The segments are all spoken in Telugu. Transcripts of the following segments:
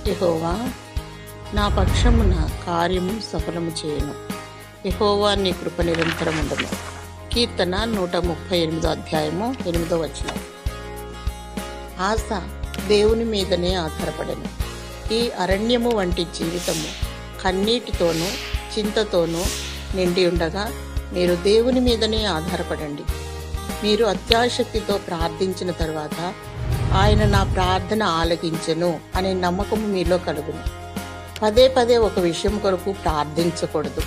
యెహోవా నా పక్షమున కార్యము సఫలము చేయను. యెహోవా నీ కృప నిరంతరం ఉండను. కీర్తన 138 అధ్యాయము 8వ వచనం. ఆశ దేవుని మీదనే ఆధారపడను. ఈ అరణ్యము వంటి జీవితము కన్నీటితోనూ చింతతోనూ నిండి ఉండగా మీరు దేవుని మీదనే ఆధారపడండి. మీరు అత్యాశక్తితో ప్రార్థించిన తరువాత ఆయన నా ప్రార్థన ఆలకించెను అనే నమ్మకము మీలో కలుగును. పదే పదే ఒక విషయం కొరకు ప్రార్థించకూడదు.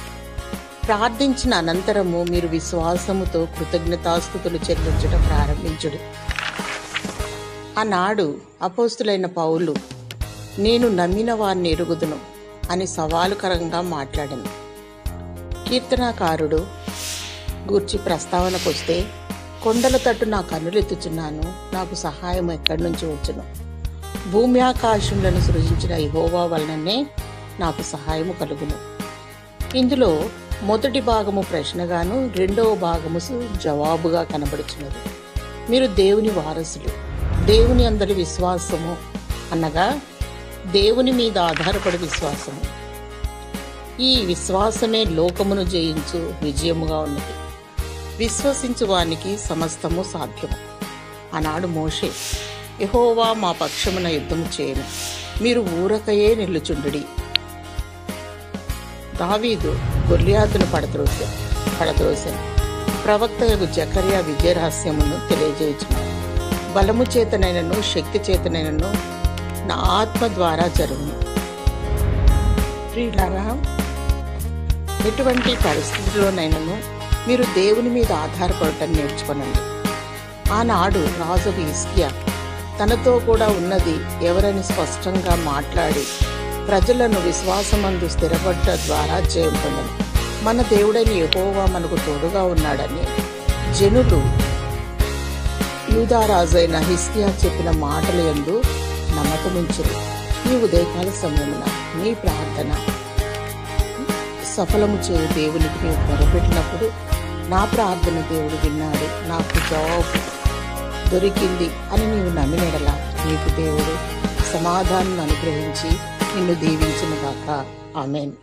ప్రార్థించిన అనంతరము మీరు విశ్వాసముతో కృతజ్ఞతాస్తుతులు చెల్లించడం ప్రారంభించుడు. ఆనాడు అపోస్తులైన పౌలు నేను నమ్మిన వారిని ఎరుగుదును అని సవాలుకరంగా మాట్లాడాను. కీర్తనాకారుడు గూర్చి ప్రస్తావనకు వస్తే, కొండల తట్టు నా కన్నులెత్తుచున్నాను, నాకు సహాయం ఎక్కడి నుంచి వచ్చును. భూమి ఆకాశములను సృజించిన యెహోవా వలననే నాకు సహాయము కలుగును. ఇందులో మొదటి భాగము ప్రశ్నగాను, రెండవ భాగము జవాబుగా కనబడుచున్నది. మీరు దేవుని వారసులు. దేవుని అందరి విశ్వాసము అనగా దేవుని మీద ఆధారపడి విశ్వాసము. ఈ విశ్వాసమే లోకమును జయించు విజయముగా ఉన్నది. విశ్వసించు వానికి సమస్తము సాధ్యము. ఆనాడు మోషే, యెహోవా మా పక్షమున యుద్ధము చేయను, మీరు ఊరకయే నిల్లుచుండుడి. దావీదు గొల్లియాతును పడద్రోసెను. ప్రవక్తయగు జకర్యా విజయరహస్యమును తెలియజేయుచున్నాడు. బలము చేతనైనను శక్తి చేతనైనను నా ఆత్మ ద్వారా జరుగును. ప్రియులారా, ఎటువంటి పరిస్థితుల్లోనైనను మీరు దేవుని మీద ఆధారపడటం నేర్చుకోనండి. ఆనాడు రాజు హిజ్కియా తనతో కూడా ఉన్నది ఎవరని స్పష్టంగా మాట్లాడి ప్రజలను విశ్వాసమందు స్థిరపడ్డ ద్వారా జయం పొందను. మన దేవుడైన యెహోవా మనకు తోడుగా ఉన్నాడని జనులు యూదారాజు అయిన హిజ్కియా చెప్పిన మాటల యందు నమ్మకముంచురు. ఈ ఉదయకాల సమయమున మీ ప్రార్థన సఫలము చేయు దేవునికి నీవు మొరపెట్టినప్పుడు, నా ప్రార్థన దేవుడు విన్నాడు, నాకు జవాబు దొరికింది అని నీవు నమ్మినడలా నీకు దేవుడు సమాధానం అనుగ్రహించి నిన్ను దీవించును గాక. ఆమేన్.